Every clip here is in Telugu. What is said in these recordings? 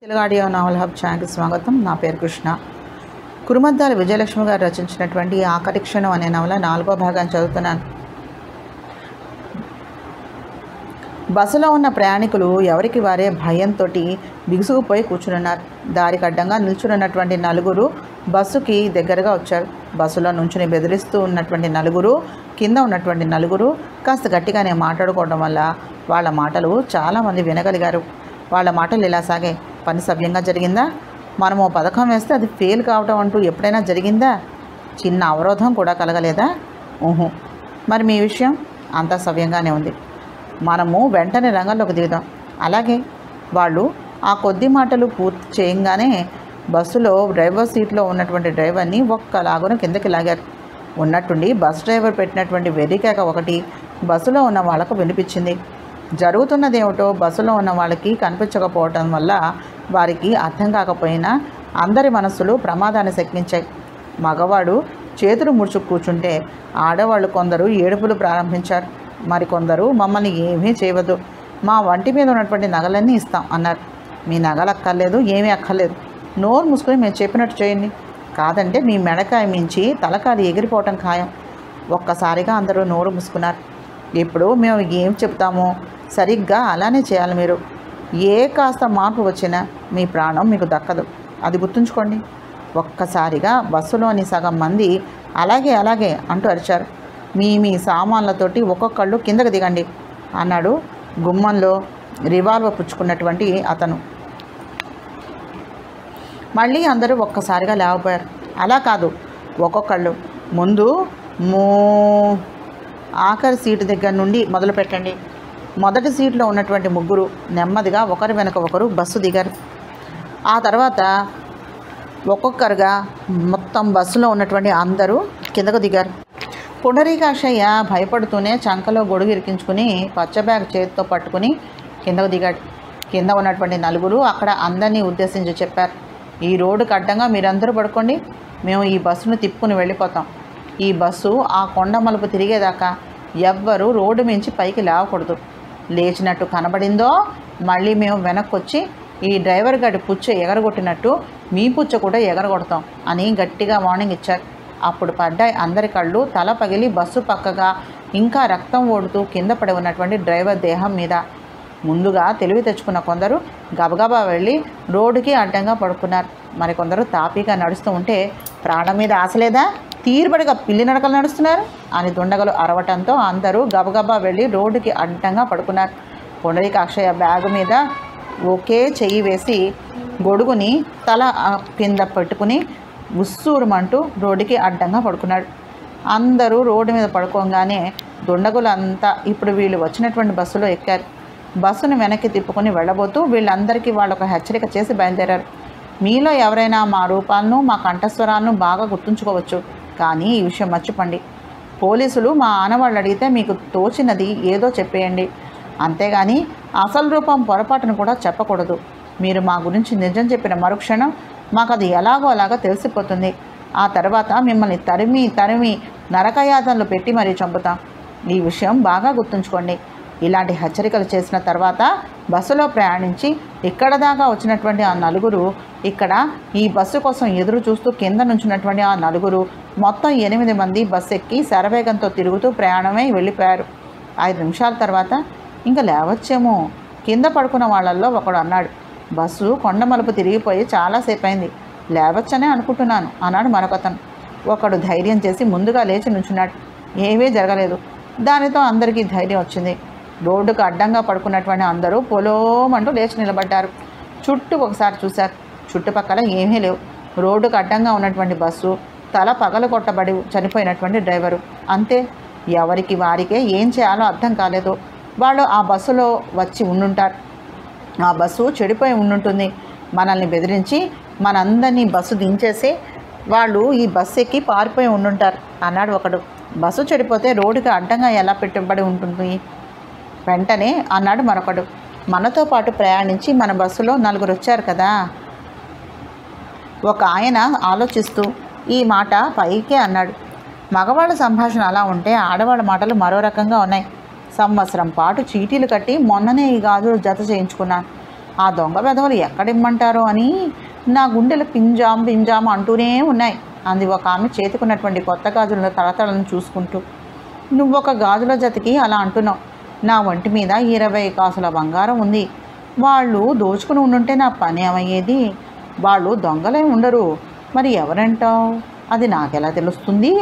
తెలుగు ఆడియో నావల్ హబ్ ఛానల్కి స్వాగతం. నా పేరు కృష్ణ. కురుమద్దాల విజయలక్ష్మి గారు రచించినటువంటి ఆఖరి క్షణం అనే నవల 4వ భాగాన్ని చదువుతున్నాను. బస్సులో ఉన్న ప్రయాణికులు ఎవరికి వారే భయంతో బిగుసుకుపోయి కూర్చున్నారు. దారికి అడ్డంగా నిల్చున్నటువంటి నలుగురు బస్సుకి దగ్గరగా వచ్చారు. బస్సులో నుంచుని బెదిరిస్తూ ఉన్నటువంటి నలుగురు, కింద ఉన్నటువంటి నలుగురు కాస్త గట్టిగానే మాట్లాడుకోవడం వల్ల వాళ్ళ మాటలు చాలామంది వినగలిగారు. వాళ్ళ మాటలు ఇలా సాగే: పని సవ్యంగా జరిగిందా? మనము పథకం వేస్తే అది ఫెయిల్ కావటం అంటూ ఎప్పుడైనా జరిగిందా? చిన్న అవరోధం కూడా కలగలేదా? మరి మీ విషయం అంతా సవ్యంగానే ఉంది. మనము వెంటనే రంగంలోకి దిగుదాం. అలాగే. వాళ్ళు ఆ కొద్ది మాటలు పూర్తి చేయంగానే బస్సులో డ్రైవర్ సీట్లో ఉన్నటువంటి డ్రైవర్ని ఒక్కలాగున కిందకి లాగారు. ఉన్నట్టుండి బస్ డ్రైవర్ పెట్టినటువంటి వెర్రికేక ఒకటి బస్సులో ఉన్న వాళ్ళకు వినిపించింది. జరుగుతున్నదేమిటో బస్సులో ఉన్న వాళ్ళకి కనిపించకపోవటం వల్ల వారికి అర్థం కాకపోయినా అందరి మనస్సులు ప్రమాదాన్ని శక్కించాయి. మగవాడు చేతులు ముడుచు కూర్చుంటే ఆడవాళ్ళు కొందరు ఏడుపులు ప్రారంభించారు. మరికొందరు మమ్మల్ని ఏమీ చేయవద్దు, మా వంటి మీద ఉన్నటువంటి నగలన్నీ ఇస్తాం అన్నారు. మీ నగలు అక్కర్లేదు, ఏమీ అక్కర్లేదు, నోరు మూసుకొని మేము చెప్పినట్టు చేయండి, కాదంటే మీ మెడకాయ మించి తలకాలి ఎగిరిపోవటం ఖాయం. ఒక్కసారిగా అందరూ నోరు మూసుకున్నారు. ఇప్పుడు మేము ఏం చెప్తామో సరిగ్గా అలానే చేయాలి. మీరు ఏ కాస్త మార్పు వచ్చినా మీ ప్రాణం మీకు దక్కదు, అది గుర్తుంచుకోండి. ఒక్కసారిగా బస్సులోని సగం మంది అలాగే అలాగే అంటూ అరిచారు. మీ సామాన్లతోటి ఒక్కొక్కళ్ళు కిందకు దిగండి అన్నాడు గుమ్మంలో రివాల్వర్ పుచ్చుకున్నటువంటి అతను. మళ్ళీ అందరూ ఒక్కసారిగా లేవపోయారు. అలా కాదు, ఒక్కొక్కళ్ళు ముందు ఆఖరి సీటు దగ్గర నుండి మొదలు పెట్టండి. మొదటి సీట్లో ఉన్నటువంటి ముగ్గురు నెమ్మదిగా ఒకరి వెనక ఒకరు బస్సు దిగారు. ఆ తర్వాత ఒక్కొక్కరుగా మొత్తం బస్సులో ఉన్నటువంటి అందరూ కిందకు దిగారు. పుండరీకాక్షయ్య భయపడుతూనే చంకలో గొడుగు ఇరికించుకుని పచ్చ బ్యాగ్ చేతితో పట్టుకుని కిందకు దిగాడు. కింద ఉన్నటువంటి నలుగురు అక్కడ అందరినీ ఉద్దేశించి చెప్పారు: ఈ రోడ్డుకు అడ్డంగా మీరందరూ పడుకోండి, మేము ఈ బస్సును తిప్పుకుని వెళ్ళిపోతాం. ఈ బస్సు ఆ కొండ మలుపు తిరిగేదాకా ఎవ్వరూ రోడ్డు మించి పైకి లేవకూడదు. లేచినట్టు కనబడిందో మళ్ళీ మేము వెనక్కి వచ్చి ఈ డ్రైవర్ గడి పుచ్చ ఎగరగొట్టినట్టు మీ పుచ్చ కూడా ఎగరగొడతాం అని గట్టిగా వార్నింగ్ ఇచ్చారు. అప్పుడు పడ్డాయి అందరి కళ్ళు. తల పగిలి బస్సు పక్కగా ఇంకా రక్తం ఓడుతూ కింద పడి ఉన్నటువంటి డ్రైవర్ దేహం మీద. ముందుగా తెలివి తెచ్చుకున్న కొందరు గబగబా వెళ్ళి రోడ్డుకి అడ్డంగా పడుకున్నారు. మరికొందరు తాపీగా నడుస్తూ ఉంటే ప్రాణం మీద ఆశలేదా, తీరుబడిగా పిల్లి నడకలు నడుస్తున్నారు అని దుండగలు అరవటంతో అందరూ గబగబా వెళ్ళి రోడ్డుకి అడ్డంగా పడుకున్నారు. పుండరీకాక్షయ్య బ్యాగు మీద ఒకే చెయ్యి వేసి గొడుగుని తల కింద పెట్టుకుని ఉస్సూరుమంటూ రోడ్డుకి అడ్డంగా పడుకున్నాడు. అందరూ రోడ్డు మీద పడుకోగానే దుండగులంతా ఇప్పుడు వీళ్ళు వచ్చినటువంటి బస్సులో ఎక్కారు. బస్సును వెనక్కి తిప్పుకొని వెళ్ళబోతూ వీళ్ళందరికీ వాళ్ళొక హెచ్చరిక చేసి బయలుదేరారు. మీలో ఎవరైనా మా రూపాలను, మా కంఠస్వరాలను బాగా గుర్తుంచుకోవచ్చు, కానీ ఈ విషయం మర్చిపోండి. పోలీసులు మా ఆనవాళ్ళు అడిగితే మీకు తోచినది ఏదో చెప్పేయండి, అంతేగాని అసలు రూపం పొరపాటును కూడా చెప్పకూడదు. మీరు మా గురించి నిజం చెప్పిన మరుక్షణం మాకు అది ఎలాగో అలాగా తెలిసిపోతుంది. ఆ తర్వాత మిమ్మల్ని తరిమి తరిమి నరకయాతనలు పెట్టి మరీ చంపుతాం. ఈ విషయం బాగా గుర్తుంచుకోండి. ఇలాంటి హెచ్చరికలు చేసిన తర్వాత బస్సులో ప్రయాణించి ఇక్కడ దాకా వచ్చినటువంటి ఆ నలుగురు, ఇక్కడ ఈ బస్సు కోసం ఎదురు చూస్తూ కింద నుంచినటువంటి ఆ నలుగురు, మొత్తం 8 మంది బస్సు ఎక్కి శరవేగంతో తిరుగుతూ ప్రయాణమై వెళ్ళిపోయారు. 5 నిమిషాల తర్వాత ఇంకా లేవచ్చేమో కింద పడుకున్న వాళ్ళల్లో ఒకడు అన్నాడు. బస్సు కొండ మలుపు తిరిగిపోయి చాలాసేపు అయింది, లేవచ్చనే అనుకుంటున్నాను అన్నాడు మరొకతను. ఒకడు ధైర్యం చేసి ముందుగా లేచి నుంచున్నాడు. ఏమీ జరగలేదు. దానితో అందరికీ ధైర్యం వచ్చింది. రోడ్డుకు అడ్డంగా పడుకున్నటువంటి అందరూ పొలోమంటూ లేచి నిలబడ్డారు. చుట్టూ ఒకసారి చూశారు. చుట్టుపక్కల ఏమీ లేవు. రోడ్డుకు అడ్డంగా ఉన్నటువంటి బస్సు, తల పగలగొట్టబడి చనిపోయినటువంటి డ్రైవరు, అంతే. ఎవరికి వారికే ఏం చేయాలో అర్థం కాలేదు. వాళ్ళు ఆ బస్సులో వచ్చి ఉండుంటారు. ఆ బస్సు చెడిపోయి ఉండుంటుంది. మనల్ని బెదిరించి మనందరినీ బస్సు దించేసి వాళ్ళు ఈ బస్సు ఎక్కి పారిపోయి ఉండుంటారు అన్నాడు ఒకడు. బస్సు చెడిపోతే రోడ్డుకి అడ్డంగా ఎలా పెట్టబడి ఉంటుంది? వెంటనే అన్నాడు మరొకడు. మనతో పాటు ప్రయాణించి మన బస్సులో 4 వచ్చారు కదా. ఒక ఆయన ఆలోచిస్తూ ఈ మాట పైకే అన్నాడు. మగవాళ్ళ సంభాషణ అలా ఉంటే ఆడవాళ్ళ మాటలు మరో రకంగా ఉన్నాయి. సంవత్సరం పాటు చీటీలు కట్టి మొన్ననే ఈ గాజులు జత చేయించుకున్నాను. ఆ దొంగ వెధవలు ఎక్కడిమ్మంటారో అని నా గుండెలు పింజాం పింజాం అంటూనే ఉన్నాయి అంది ఒక ఆమె చేతికున్నటువంటి కొత్త గాజుల తలతలను చూసుకుంటూ. నువ్వొక గాజుల జతకి అలా అంటున్నావు. నా ఒంటి మీద 20 కాసుల బంగారం ఉంది. వాళ్ళు దోచుకుని ఉండుంటే నా పని ఏమయ్యేది? వాళ్ళు దొంగలే ఉండరు, మరి ఎవరంటావు? అది నాకెలా తెలుస్తుంది?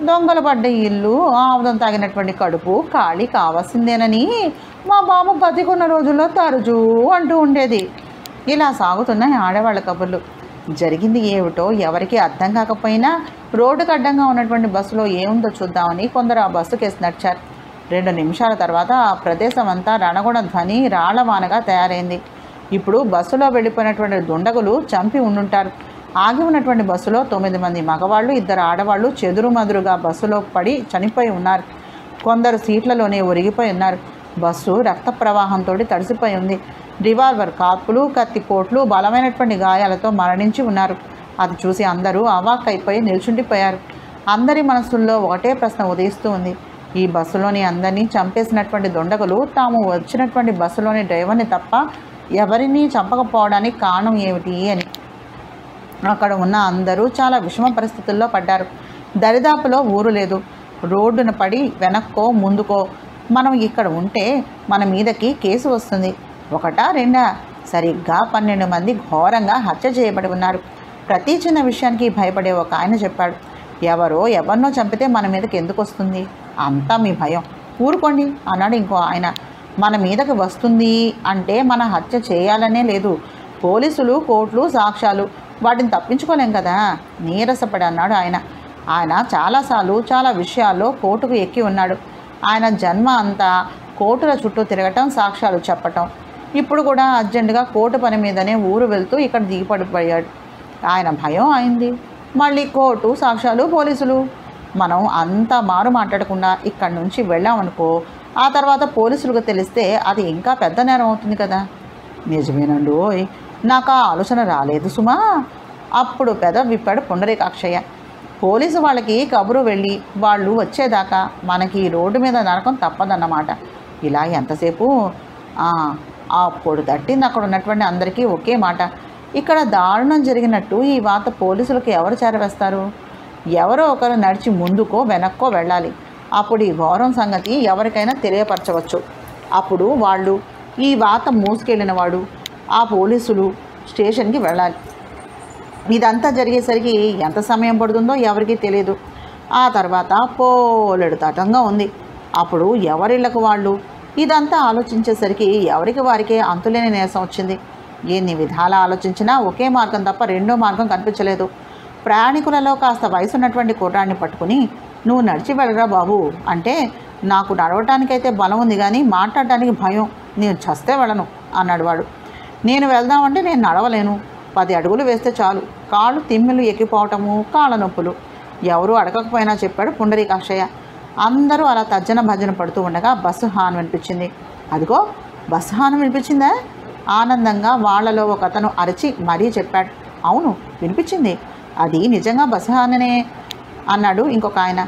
దొంగలు పడ్డ ఇల్లు, ఆముదం తాగినటువంటి కడుపు ఖాళీ కావాల్సిందేనని మా బామ్మ బతికున్న రోజుల్లో తరచూ అంటూ ఉండేది. ఇలా సాగుతున్నాయి ఆడవాళ్ళ కబుర్లు. జరిగింది ఏమిటో ఎవరికి అర్థం కాకపోయినా రోడ్డుకు అడ్డంగా ఉన్నటువంటి బస్సులో ఏముందో చూద్దామని కొందరు ఆ బస్సు కేసి నడిచారు. 2 నిమిషాల తర్వాత ఆ ప్రదేశం అంతా రణగుణ ధ్వని రాళ్లవానగా తయారైంది. ఇప్పుడు బస్సులో వెళ్ళిపోయినటువంటి దుండగులు చంపి ఉండుంటారు. ఆగి ఉన్నటువంటి బస్సులో 9 మంది మగవాళ్ళు, 2 ఆడవాళ్ళు చెదురుమదురుగా బస్సులో పడి చనిపోయి ఉన్నారు. కొందరు సీట్లలోనే ఒరిగిపోయి ఉన్నారు. బస్సు రక్త ప్రవాహంతో తడిసిపోయి ఉంది. రివాల్వర్ కాల్పులు, కత్తిపోట్లు, బలమైనటువంటి గాయాలతో మరణించి ఉన్నారు. అది చూసి అందరూ అవాక్కైపోయి నిల్చుండిపోయారు. అందరి మనసుల్లో ఒకటే ప్రశ్న ఉదయిస్తూ ఉంది. ఈ బస్సులోని అందరినీ చంపేసినటువంటి దొండగులు తాము వచ్చినటువంటి బస్సులోని డ్రైవర్ని తప్ప ఎవరినీ చంపకపోవడానికి కారణం ఏమిటి అని. అక్కడ ఉన్న అందరూ చాలా విషమ పరిస్థితుల్లో పడ్డారు. దరిదాపులో ఊరు లేదు. రోడ్డున పడి వెనక్కో ముందుకో మనం ఇక్కడ ఉంటే మన మీదకి కేసు వస్తుంది. 1 2 సరిగ్గా 12 మంది ఘోరంగా హత్య చేయబడి ఉన్నారు. ప్రతి చిన్న విషయానికి భయపడే ఒక ఆయన చెప్పాడు. ఎవరినో చంపితే మన మీదకి ఎందుకు వస్తుంది? అంతా మీ భయం, ఊరుకోండి అన్నాడు ఇంకో ఆయన. మన మీదకి వస్తుంది అంటే మన హత్య చేయాలనే లేదు. పోలీసులు, కోర్టులు, సాక్ష్యాలు, వాటిని తప్పించుకోలేం కదా, నీరసపడి అన్నాడు ఆయన. ఆయన చాలాసార్లు చాలా విషయాల్లో కోర్టుకు ఎక్కి ఉన్నాడు. ఆయన జన్మ అంతా కోర్టుల చుట్టూ తిరగటం, సాక్ష్యాలు చెప్పటం. ఇప్పుడు కూడా అర్జెంటుగా కోర్టు పని మీదనే ఊరు వెళ్తూ ఇక్కడ దిగిపడిపోయాడు. ఆయన భయం అయింది. మళ్ళీ కోర్టు, సాక్ష్యాలు, పోలీసులు. మనం అంతా మారు మాట్లాడకుండా ఇక్కడి నుంచి వెళ్ళామనుకో, ఆ తర్వాత పోలీసులకు తెలిస్తే అది ఇంకా పెద్ద నేరం అవుతుంది కదా. నిజమేనండి, నాకు ఆ ఆలోచన రాలేదు సుమా. అప్పుడు పెదవి విప్పాడు పుండరీకాక్షయ్య. పోలీసు వాళ్ళకి కబురు వెళ్ళి వాళ్ళు వచ్చేదాకా మనకి రోడ్డు మీద నరకం తప్పదన్నమాట. ఇలా ఎంతసేపు? అప్పుడు తట్టింది అక్కడ ఉన్నటువంటి అందరికీ ఒకే మాట. ఇక్కడ దారుణం జరిగినట్టు ఈ వార్త పోలీసులకు ఎవరు చేరవేస్తారు? ఎవరో ఒకరు నడిచి ముందుకో వెనక్కో వెళ్ళాలి. అప్పుడు ఈ ఘోరం సంగతి ఎవరికైనా తెలియపరచవచ్చు. అప్పుడు వాళ్ళు ఈ వార్త మోసుకెళ్ళిన వాడు, ఆ పోలీసులు స్టేషన్కి వెళ్ళాలి. ఇదంతా జరిగేసరికి ఎంత సమయం పడుతుందో ఎవరికీ తెలియదు. ఆ తర్వాత పోలెడు తటంగా ఉంది. అప్పుడు ఎవరిళ్లకు వాళ్ళు. ఇదంతా ఆలోచించేసరికి ఎవరికి వారికే అంతులేని నీరసం వచ్చింది. ఎన్ని విధాలా ఆలోచించినా ఒకే మార్గం తప్ప రెండో మార్గం కనిపించలేదు. ప్రయాణికులలో కాస్త వయసు ఉన్నటువంటి కుర్రాన్ని పట్టుకుని, నువ్వు నడిచి వెళ్ళరా బాబు అంటే, నాకు నడవటానికైతే బలం ఉంది కానీ మాట్లాడటానికి భయం, నేను చస్తే వెళ్ళను అన్నాడు వాడు. నేను వెళ్దామంటే నేను నడవలేను, 10 అడుగులు వేస్తే చాలు, కాళ్ళు తిమ్మిళ్ళు ఎక్కిపోవటము, కాళ్ళ నొప్పులు. ఎవరూ అడగకపోయినా చెప్పాడు పుండరీకాక్షయ్య. అందరూ అలా తర్జన భజన పడుతూ ఉండగా బస్సు హార్న్ వినిపించింది. అదిగో బస్సు హార్న్ వినిపించిందా? ఆనందంగా వాళ్లలో ఒక అతను అరిచి మరీ చెప్పాడు. అవును వినిపించింది, అది నిజంగా బస్సు హార్నే అన్నాడు ఇంకొక ఆయన.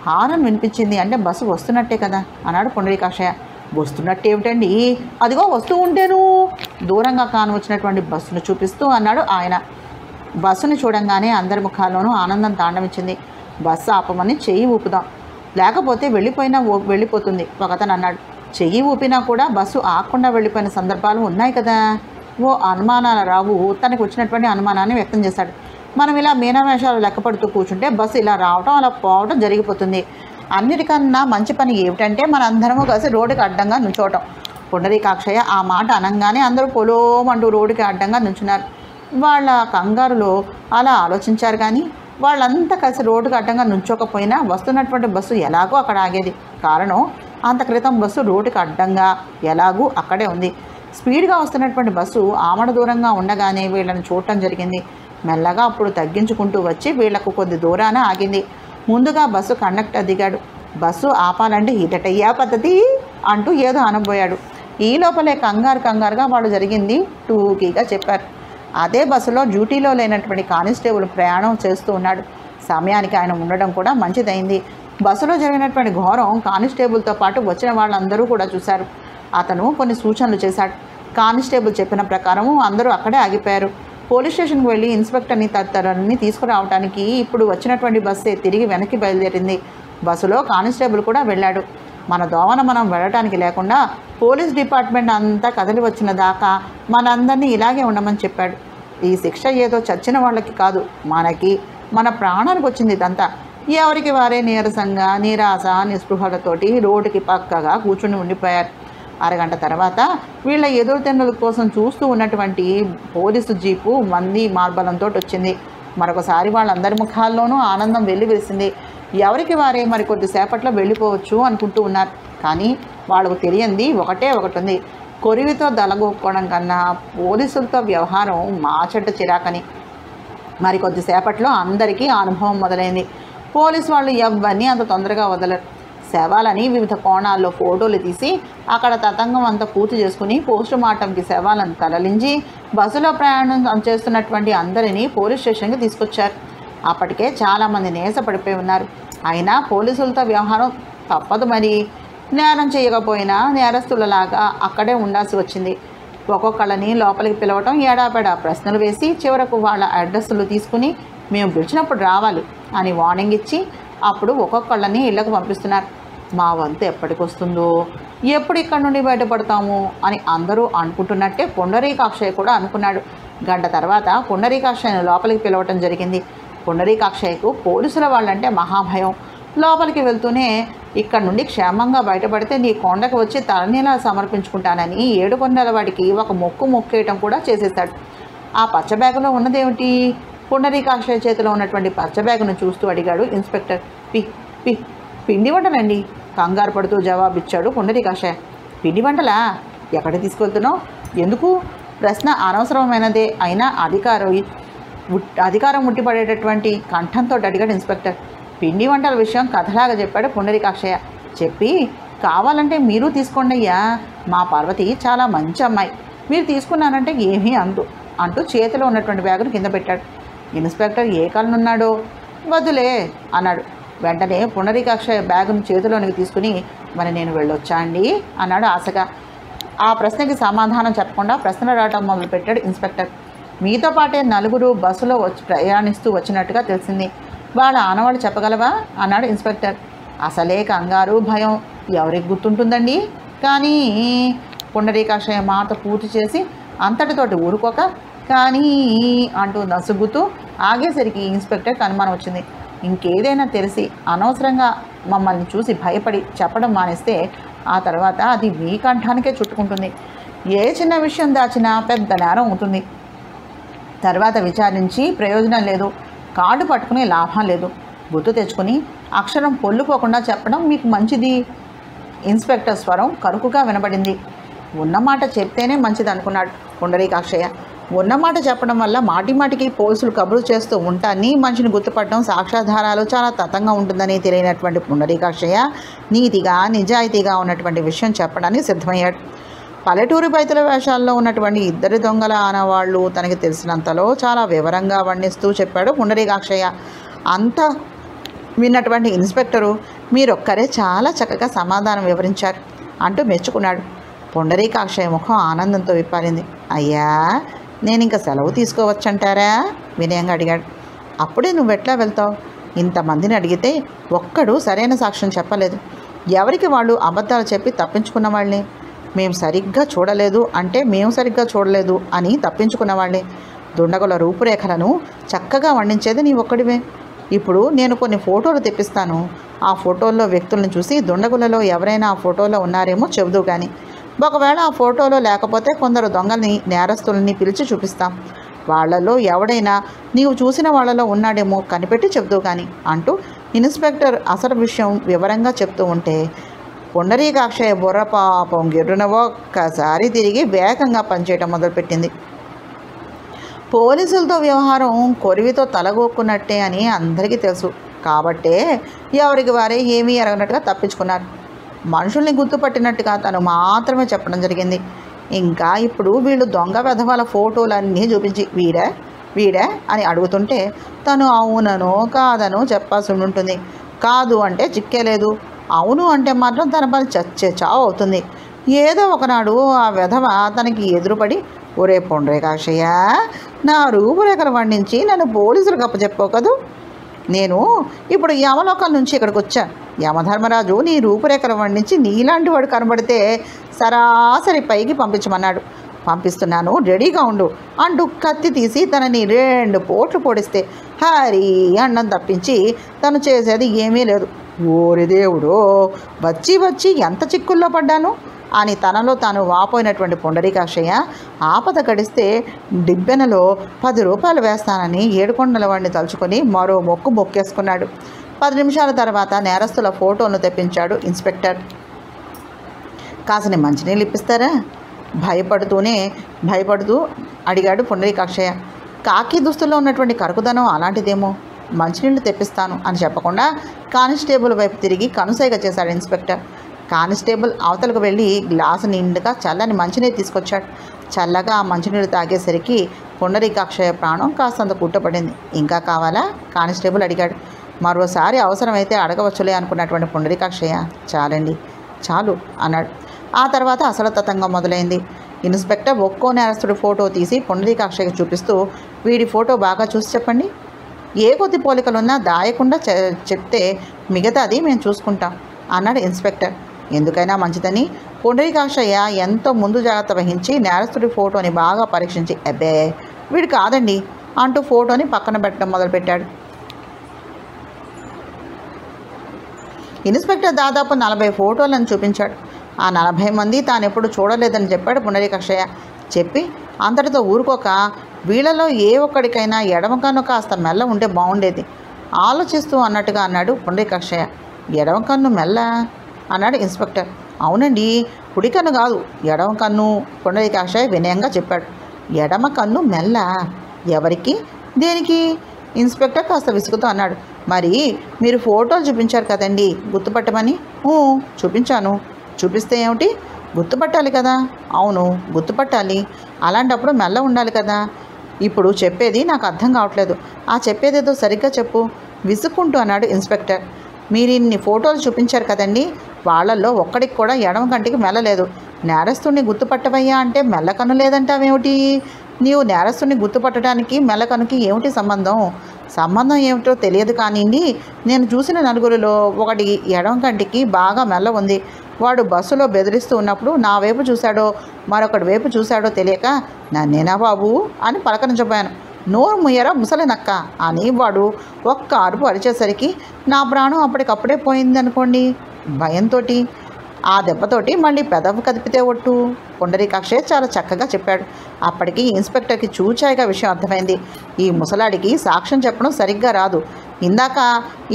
హారన్ వినిపించింది అంటే బస్సు వస్తున్నట్టే కదా అన్నాడు పుండరీకాక్షయ్య. వస్తున్నట్టు ఏమిటండి? అదిగో వస్తూ ఉంటేను దూరంగా కాను వచ్చినటువంటి బస్సును చూపిస్తూ అన్నాడు ఆయన. బస్సును చూడంగానే అందరి ముఖాల్లోనూ ఆనందం తాండవించింది. బస్సు ఆపమని చెయ్యి ఊపుదాం, లేకపోతే వెళ్ళిపోతుంది ఒకతను అన్నాడు. చెయ్యి ఊపినా కూడా బస్సు ఆగకుండా వెళ్ళిపోయిన సందర్భాలు ఉన్నాయి కదా. ఓ అనుమానాల రావు తనకు వచ్చినటువంటి అనుమానాన్ని వ్యక్తం చేశాడు. మనం ఇలా మీనవేషాలు లెక్కపడుతూ కూర్చుంటే బస్సు ఇలా రావటం అలా పోవటం జరిగిపోతుంది. అన్నిటికన్నా మంచి పని ఏమిటంటే మన అందరము కలిసి రోడ్డుకి అడ్డంగా నుంచోవటం. పుండరీకాక్షయ్య ఆ మాట అనగానే అందరూ పొలోమంటూ రోడ్డుకి అడ్డంగా నుంచున్నారు. వాళ్ళ కంగారులో అలా ఆలోచించారు కానీ వాళ్ళంతా కలిసి రోడ్డుకి అడ్డంగా నుంచోకపోయినా వస్తున్నటువంటి బస్సు ఎలాగో అక్కడ ఆగేది. కారణం అంత క్రితం బస్సు రోడ్డుకి అడ్డంగా ఎలాగూ అక్కడే ఉంది. స్పీడ్గా వస్తున్నటువంటి బస్సు ఆమడ దూరంగా ఉండగానే వీళ్ళని చూడటం జరిగింది. మెల్లగా అప్పుడు తగ్గించుకుంటూ వచ్చి వీళ్లకు కొద్ది దూరాన ఆగింది. ముందుగా బస్సు కండక్టర్ దిగాడు. బస్సు ఆపాలంటే ఇదటయ్యా పద్ధతి అంటూ ఏదో అనబోయాడు. ఈ లోపలే కంగారుగా వాళ్ళు జరిగింది టూకీగా చెప్పారు. అదే బస్సులో డ్యూటీలో లేనటువంటి కానిస్టేబుల్ ప్రయాణం చేస్తూ ఉన్నాడు. సమయానికి ఆయన ఉండడం కూడా మంచిదైంది. బస్సులో జరిగినటువంటి ఘోరం కానిస్టేబుల్తో పాటు వచ్చిన వాళ్ళందరూ కూడా చూశారు. అతను కొన్ని సూచనలు చేశాడు. కానిస్టేబుల్ చెప్పిన ప్రకారము అందరూ అక్కడే ఆగిపోయారు. పోలీస్ స్టేషన్కి వెళ్ళి ఇన్స్పెక్టర్ని తదితరులని తీసుకురావడానికి ఇప్పుడు వచ్చినటువంటి బస్సే తిరిగి వెనక్కి బయలుదేరింది. బస్సులో కానిస్టేబుల్ కూడా వెళ్ళాడు. మన దోవన మనం వెళ్ళటానికి లేకుండా పోలీస్ డిపార్ట్మెంట్ అంతా కదిలి వచ్చిన దాకా మనందరినీ ఇలాగే ఉండమని చెప్పాడు. ఈ శిక్ష ఏదో చచ్చిన వాళ్ళకి కాదు, మనకి, మన ప్రాణానికి వచ్చింది ఇదంతా. ఎవరికి వారే నీరసంగా నిరాశ నిస్పృహలతోటి రోడ్డుకి పక్కగా కూర్చుని ఉండిపోయారు. అరగంట తర్వాత వీళ్ళ ఎదురుతెన్నుల కోసం చూస్తూ ఉన్నటువంటి పోలీసు జీపు మంది మార్బలంతో వచ్చింది. మరొకసారి వాళ్ళందరి ముఖాల్లోనూ ఆనందం వెల్లివిరిసింది. ఎవరికి వారే మరి కొద్దిసేపట్లో వెళ్ళిపోవచ్చు అనుకుంటూ ఉన్నారు. కానీ వాళ్ళకు తెలియంది ఒకటే ఒకటి ఉంది. కొరివితో దలగొక్కోవడం కన్నా పోలీసులతో వ్యవహారం మాచెడ్డ చిరాకని. మరి కొద్దిసేపట్లో అందరికీ అనుభవం మొదలైంది. పోలీసు వాళ్ళు ఎవరిని అంత తొందరగా వదలరు. శవాలని వివిధ కోణాల్లో ఫోటోలు తీసి అక్కడ తతంగం అంతా పూర్తి చేసుకుని పోస్టు మార్టంకి శవాలను తరలించి బస్సులో ప్రయాణం చేస్తున్నటువంటి అందరినీ పోలీస్ స్టేషన్కి తీసుకొచ్చారు. అప్పటికే చాలామంది నేసపడిపోయి ఉన్నారు. అయినా పోలీసులతో వ్యవహారం తప్పదు. మరి నేరం చేయకపోయినా నేరస్తులలాగా అక్కడే ఉండాల్సి వచ్చింది. ఒక్కొక్కళ్ళని లోపలికి పిలవటం, ఏడాపెడా ప్రశ్నలు వేసి చివరకు వాళ్ళ అడ్రస్లు తీసుకుని మేము పిలిచినప్పుడు రావాలి అని వార్నింగ్ ఇచ్చి అప్పుడు ఒక్కొక్కళ్ళని ఇళ్లకు పంపిస్తున్నారు. మా వంతు ఎప్పటికొస్తుందో, ఎప్పుడు ఇక్కడ నుండి బయటపడతాము అని అందరూ అనుకుంటున్నట్టే పుండరీకాక్షయ్య కూడా అనుకున్నాడు. గంట తర్వాత పుండరీకాక్షయ్యను లోపలికి పిలవటం జరిగింది. పుండరీకాక్షయ్యకు పోలీసుల వాళ్ళంటే మహాభయం. లోపలికి వెళ్తూనే ఇక్కడ నుండి క్షేమంగా బయటపడితే నీ కొండకు వచ్చి తలనీలా సమర్పించుకుంటానని 7 కొండల వాడికి ఒక మొక్కేయటం కూడా చేసేశాడు. ఆ పచ్చ బ్యాగులో ఉన్నదేమిటి? పుండరీకాక్షయ్య చేతిలో ఉన్నటువంటి పచ్చ బ్యాగును చూస్తూ అడిగాడు ఇన్స్పెక్టర్. పిండి వంటలండి, కంగారు పడుతూ జవాబిచ్చాడు పుండరీకాక్షయ్య. పిండి వంటలా? ఎక్కడికి తీసుకెళ్తున్నావు? ఎందుకు? ప్రశ్న అనవసరమైనదే. అయినా అధికారం ముట్టిపడేటటువంటి కంఠంతో అడిగాడు ఇన్స్పెక్టర్. పిండి వంటల విషయం కథలాగా చెప్పాడు పుండరీకాక్షయ్య. చెప్పి కావాలంటే మీరు తీసుకోండి అయ్యా, మా పార్వతి చాలా మంచి అమ్మాయి, మీరు తీసుకున్నానంటే ఏమీ అంటూ చేతిలో ఉన్నటువంటి బ్యాగును కింద పెట్టాడు. ఇన్స్పెక్టర్ ఏ కాలనున్నాడో వద్దులే అన్నాడు. వెంటనే పుండరీకాక్షయ్య బ్యాగును చేతిలోనికి తీసుకుని మరి నేను వెళ్ళొచ్చా అండి అన్నాడు ఆశగా. ఆ ప్రశ్నకి సమాధానం చెప్పకుండా ప్రశ్నలు రావటం మొదలుపెట్టాడు ఇన్స్పెక్టర్. మీతో పాటే 4 బస్సులో ప్రయాణిస్తూ వచ్చినట్టుగా తెలిసింది. వాళ్ళ ఆనవాళ్ళు చెప్పగలవా అన్నాడు ఇన్స్పెక్టర్. అసలే కంగారు భయం ఎవరికి గుర్తుంటుందండి? కానీ పుండరీకాక్షయ్య మాట పూర్తి చేసి అంతటితోటి ఊరుకోక కానీ అంటూ నసుగుతూ ఆగేసరికి ఇన్స్పెక్టర్కి అనుమానం వచ్చింది. ఇంకేదైనా తెలిసి అనవసరంగా మమ్మల్ని చూసి భయపడి చెప్పడం మానేస్తే ఆ తర్వాత అది మీ కంఠానికే చుట్టుకుంటుంది. ఏ చిన్న విషయం దాచినా పెద్ద నేరం అవుతుంది. తర్వాత విచారించి ప్రయోజనం లేదు, కార్డు పట్టుకునే లాభం లేదు. గుర్తు తెచ్చుకుని అక్షరం పొల్లుపోకుండా చెప్పడం మీకు మంచిది. ఇన్స్పెక్టర్ స్వరం కరుకుగా వినబడింది. ఉన్నమాట చెప్తేనే మంచిది అనుకున్నాడు పుండరీకాక్షయ్య. ఉన్నమాట చెప్పడం వల్ల మాటిమాటికి పోలీసులు కబురు చేస్తూ ఉంటాన్ని మనిషిని గుర్తుపట్టడం సాక్ష్యాధారాలు చాలా తతంగా ఉంటుందని తెలియనటువంటి పుండరీకాక్షయ్య నీతిగా నిజాయితీగా ఉన్నటువంటి విషయం చెప్పడానికి సిద్ధమయ్యాడు. పల్లెటూరి బయతుల వేషాల్లో ఉన్నటువంటి 2 దొంగల ఆనవాళ్ళు తనకి తెలిసినంతలో చాలా వివరంగా వర్ణిస్తూ చెప్పాడు పుండరీకాక్షయ్య. అంతా విన్నటువంటి ఇన్స్పెక్టరు మీరొక్కరే చాలా చక్కగా సమాధానం వివరించారు అంటూ మెచ్చుకున్నాడు. పుండరీకాక్షయ్య ముఖం ఆనందంతో విప్పారింది. అయ్యా, నేను ఇంకా సెలవు తీసుకోవచ్చంటారా వినయంగా అడిగాడు. అప్పుడే నువ్వెట్లా వెళ్తావు? ఇంతమందిని అడిగితే ఒక్కడు సరైన సాక్ష్యం చెప్పలేదు. ఎవరికి వాళ్ళు అబద్ధాలు చెప్పి తప్పించుకున్న వాళ్ళే. మేము సరిగ్గా చూడలేదు అంటే మేము సరిగ్గా చూడలేదు అని తప్పించుకున్న వాళ్ళే. దుండగుల రూపురేఖలను చక్కగా వర్ణించేది నీ ఒక్కడివే. ఇప్పుడు నేను కొన్ని ఫోటోలు తెప్పిస్తాను. ఆ ఫోటోల్లో వ్యక్తులను చూసి దుండగులలో ఎవరైనా ఆ ఫోటోలో ఉన్నారేమో చెబుదు కానీ, ఒకవేళ ఆ ఫోటోలో లేకపోతే కొందరు దొంగల్ని నేరస్తుల్ని పిలిచి చూపిస్తాం. వాళ్లలో ఎవడైనా నీవు చూసిన వాళ్ళలో ఉన్నాడేమో కనిపెట్టి చెబుతూ కానీ అంటూ ఇన్స్పెక్టర్ అసలు విషయం వివరంగా చెప్తూ ఉంటే పుండరీకాక్షయ్య బుర్ర పాపం గిర్రున ఒక్కసారి తిరిగి వేగంగా పనిచేయటం మొదలుపెట్టింది. పోలీసులతో వ్యవహారం కొరివితో తలగొక్కున్నట్టే అని అందరికీ తెలుసు. కాబట్టే ఎవరికి వారే ఏమీ ఎరగనట్టుగా తప్పించుకున్నారు. మనుషుల్ని గుర్తుపట్టినట్టుగా తను మాత్రమే చెప్పడం జరిగింది. ఇంకా ఇప్పుడు వీళ్ళు దొంగ వెధవాల ఫోటోలన్నీ చూపించి వీడే అని అడుగుతుంటే తను అవుననో కాదనో చెప్పాల్సి ఉంటుంది. కాదు అంటే చిక్కేలేదు, అవును అంటే మాత్రం తన పని చచ్చే చావు అవుతుంది. ఏదో ఒకనాడు ఆ వెధవ తనకి ఎదురుపడి, ఒరే పొండ్రేకాక్షయ్య, నా రూపురేఖలు వండించి నన్ను పోలీసులకు అప్పచెప్పావు కదూ. నేను ఇప్పుడు యమలోకం నుంచి ఇక్కడికి వచ్చాను. యమధర్మరాజు నీ రూపురేఖలు వండించి నీలాంటి వాడు కనబడితే సరాసరి పైకి పంపించమన్నాడు. పంపిస్తున్నాను, రెడీగా ఉండు అంటూ కత్తి తీసి తనని 2 పోట్లు పొడిస్తే హరి అన్నం తప్పించి తను చేసేది ఏమీ లేదు. ఓరి దేవుడో, వచ్చి వచ్చి ఎంత చిక్కుల్లో పడ్డాను అని తనలో తాను వాపోయినటువంటి పుండరీకాక్షయ్య ఆపద గడిస్తే డిబ్బెనలో 10 రూపాయలు వేస్తానని ఏడుకొండల వాడిని తలుచుకొని మరో మొక్కేసుకున్నాడు. 10 నిమిషాల తర్వాత నేరస్తుల ఫోటోను తెప్పించాడు ఇన్స్పెక్టర్. కాసిని మంచినీళ్ళు ఇప్పిస్తారా? భయపడుతూ అడిగాడు పుండరీకాక్షయ్య. కాకి దుస్తుల్లో ఉన్నటువంటి కరుకుదనం అలాంటిదేమో. మంచినీళ్ళు తెప్పిస్తాను అని చెప్పకుండా కానిస్టేబుల్ వైపు తిరిగి కనుసైగ చేశాడు ఇన్స్పెక్టర్. కానిస్టేబుల్ అవతలకు వెళ్ళి గ్లాసు నిండుగా చల్లని మంచినీళ్ళు తీసుకొచ్చాడు. చల్లగా ఆ మంచినీళ్ళు తాగేసరికి పుండరీకాక్షయ్య ప్రాణం కాస్తంత కుట్టపడింది. ఇంకా కావాలా? కానిస్టేబుల్ అడిగాడు. మరోసారి అవసరమైతే అడగవచ్చులే అనుకున్నటువంటి పుండరీకాక్షయ్య, చాలండి, చాలు అన్నాడు. ఆ తర్వాత అసలు తతంగం మొదలైంది. ఇన్స్పెక్టర్ ఒక్కో నేరస్తుడి ఫోటో తీసి పుండరీకాక్షయ్యకి చూపిస్తూ, వీడి ఫోటో బాగా చూసి చెప్పండి, ఏ కొద్ది పోలికలున్నా దాయకుండా చెప్తే మిగతాది మేము చూసుకుంటాం అన్నాడు ఇన్స్పెక్టర్. ఎందుకైనా మంచిదని పుండరీకాక్షయ్య ఎంతో ముందు జాగ్రత్త వహించి నేరస్తుడి ఫోటోని బాగా పరీక్షించి, అబ్బే వీడు కాదండి అంటూ ఫోటోని పక్కన పెట్టడం మొదలుపెట్టాడు. ఇన్స్పెక్టర్ దాదాపు 40 ఫోటోలను చూపించాడు. ఆ 40 మంది తానెప్పుడు చూడలేదని చెప్పాడు పుండరీకాక్షయ్య. చెప్పి అంతటితో ఊరుకోక, వీళ్ళలో ఏ ఒక్కడికైనా ఎడమ కన్ను కాస్త మెల్ల ఉంటే బాగుండేది ఆలోచిస్తూ అన్నట్టుగా అన్నాడు పుండరీకాక్షయ్య. ఎడమ కన్ను మెల్ల అన్నాడు ఇన్స్పెక్టర్. అవునండి, కుడి కన్ను కాదు, ఎడమ కన్ను పుండరీకాక్షయ్య వినయంగా చెప్పాడు. ఎడమ కన్ను మెల్ల? ఎవరికి, దేనికి? ఇన్స్పెక్టర్ కాస్త విసుగుతూ అన్నాడు. మరి మీరు ఫోటోలు చూపించారు కదండి గుర్తుపట్టమని. చూపించాను. చూపిస్తే ఏమిటి? గుర్తుపట్టాలి కదా. అవును, గుర్తుపట్టాలి. అలాంటప్పుడు మెల్ల ఉండాలి కదా. ఇప్పుడు చెప్పేది నాకు అర్థం కావట్లేదు. ఆ చెప్పేదేదో సరిగ్గా చెప్పు విసుక్కుంటూ అన్నాడు ఇన్స్పెక్టర్. మీరు ఇన్ని ఫోటోలు చూపించారు కదండి, వాళ్ళల్లో ఒక్కడికి కూడా ఎడమ కంటికి మెల్లలేదు. నేరస్తుడిని గుర్తుపట్టవయ్యా అంటే మెల్లకన్ను లేదంటావేమిటి? నీవు నేరస్తుడిని గుర్తుపట్టడానికి మెల్లకన్నుకి ఏమిటి సంబంధం? సంబంధం ఏమిటో తెలియదు కానివ్వండి, నేను చూసిన నలుగురిలో ఒకటి ఎడమ కంటికి బాగా మెల్ల ఉంది. వాడు బస్సులో బెదిరిస్తూ ఉన్నప్పుడు నా వైపు చూశాడో మరొకటి వైపు చూశాడో తెలియక, నన్నేనా బాబు అని పలకరించబోయాను. నోరు ముయ్యరా ముసలి నక్క అని వాడు ఒక్క అరుపు అరిచేసరికి నా ప్రాణం అప్పటికప్పుడే పోయిందనుకోండి భయంతో. ఆ దెబ్బతోటి మళ్ళీ పెదవి కదిపితే ఒట్టు. పుండరీకాక్షయ్య చాలా చక్కగా చెప్పాడు. అప్పటికి ఇన్స్పెక్టర్కి చూచాయిగా విషయం అర్థమైంది. ఈ ముసలాడికి సాక్ష్యం చెప్పడం సరిగ్గా రాదు. ఇందాక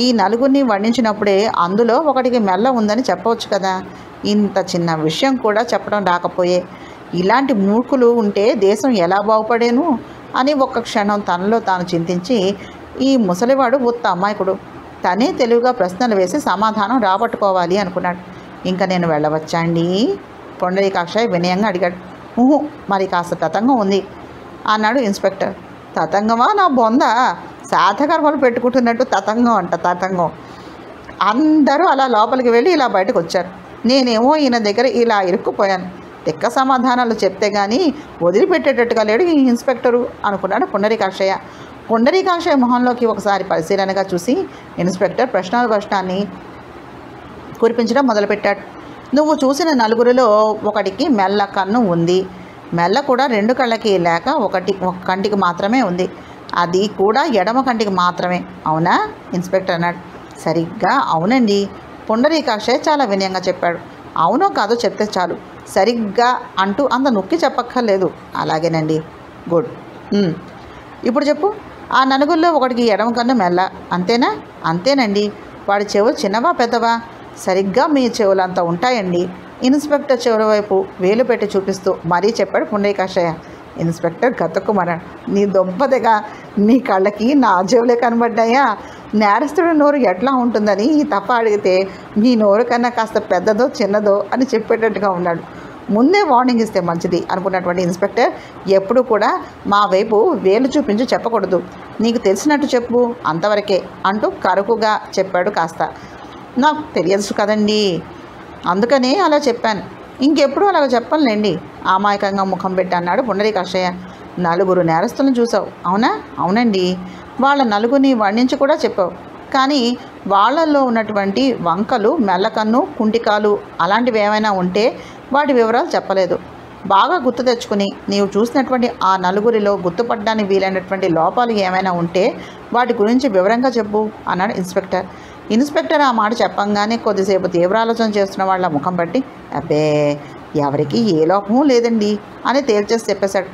ఈ నలుగురిని వండించినప్పుడే అందులో ఒకటికి మెల్ల ఉందని చెప్పవచ్చు కదా. ఇంత చిన్న విషయం కూడా చెప్పడం రాకపోయే. ఇలాంటి మూర్ఖులు ఉంటే దేశం ఎలా బాగుపడేను అని ఒక్క క్షణం తనలో తాను చింతించి, ఈ ముసలివాడు ఉత్త అమాయకుడు, తనే తెలివిగా ప్రశ్నలు వేసి సమాధానం రాబట్టుకోవాలి అనుకున్నాడు. ఇంకా నేను వెళ్ళవచ్చా అండి? పుండరీకాక్షయ్య వినయంగా అడిగాడు. మరి కాస్త తతంగం ఉంది అన్నాడు ఇన్స్పెక్టర్. తతంగమా నా బొంద? సాధకర్మలు పెట్టుకుంటున్నట్టు తతంగం అంట. తతంగం. అందరూ అలా లోపలికి వెళ్ళి ఇలా బయటకు వచ్చారు. నేనేమో ఈయన దగ్గర ఇలా ఇరుక్కుపోయాను. తిక్క సమాధానాలు చెప్తే కానీ వదిలిపెట్టేటట్టుగా లేడు ఈ ఇన్స్పెక్టరు అనుకున్నాడు పుండరీకాక్షయ్య. పుండరీకాక్షయ్య మొహంలోకి ఒకసారి పరిశీలనగా చూసి ఇన్స్పెక్టర్ ప్రశ్నల వర్షాన్ని కురిపించడం మొదలుపెట్టాడు. నువ్వు చూసిన నలుగురిలో ఒకటికి మెల్ల కన్ను ఉంది. మెల్ల కూడా 2 కళ్ళకి లేక ఒక కంటికి మాత్రమే ఉంది. అది కూడా ఎడమ కంటికి మాత్రమే, అవునా? ఇన్స్పెక్టర్ అన్నాడు. సరిగ్గా అవునండి. పుండరీకాక్షయ్య చాలా వినయంగా చెప్పాడు. అవునో కాదో చెప్తే చాలు, సరిగ్గా అంటూ అంత నొక్కి చెప్పక్కర్లేదు. అలాగేనండి, గుడ్. ఇప్పుడు చెప్పు, ఆ నలుగురిలో ఒకటికి ఎడమ కన్ను మెల్ల, అంతేనా? అంతేనండి. వాడి చెవులు చిన్నవా పెద్దవా? సరిగ్గా మీ చెవులంతా ఉంటాయండి. ఇన్స్పెక్టర్ చెవుల వైపు వేలు పెట్టి చూపిస్తూ మరీ చెప్పాడు పుండరీకాక్షయ్య. ఇన్స్పెక్టర్ గతుక్కుమన్నాడు. నీ దొంపదగా నీ కళ్ళకి నా చెవులే కనబడ్డాయా? నేరస్తుడి నోరు ఎట్లా ఉంటుందని ఈ తప్ప అడిగితే మీ నోరు కన్నా కాస్త పెద్దదో చిన్నదో అని చెప్పేటట్టుగా ఉన్నాడు. ముందే వార్నింగ్ ఇస్తే మంచిది అనుకున్నటువంటి ఇన్స్పెక్టర్ ఎప్పుడు కూడా మా వైపు వేలు చూపించి చెప్పకూడదు, నీకు తెలిసినట్టు చెప్పు అంతవరకే అంటూ కరుకుగా చెప్పాడు. కాస్త నాకు తెలియదు కదండి, అందుకనే అలా చెప్పాను. ఇంకెప్పుడు అలాగ చెప్పనులేండి అమాయకంగా ముఖం పెట్టి అన్నాడు పుండరీకాక్షయ్య. నలుగురు నేరస్తులను చూసావు అవునా? అవునండి. వాళ్ళ నలుగురిని వర్ణించి కూడా చెప్పావు. కానీ వాళ్ళల్లో ఉన్నటువంటి వంకలు, మెల్లకన్ను, కుంటికాలు అలాంటివి ఏమైనా ఉంటే వాటి వివరాలు చెప్పలేదు. బాగా గుర్తు తెచ్చుకుని నీవు చూసినటువంటి ఆ నలుగురిలో గుర్తుపట్టడానికి వీలైనటువంటి లోపాలు ఏమైనా ఉంటే వాటి గురించి వివరంగా చెప్పు అన్నాడు ఇన్స్పెక్టర్. ఇన్స్పెక్టర్ ఆ మాట చెప్పంగానే కొద్దిసేపు తీవ్రాలోచన చేస్తున్న వాళ్ళ ముఖం బట్టి అబ్బే ఎవరికి ఏ లోపమూ లేదండి అని తేల్చేసి చెప్పేశాడు.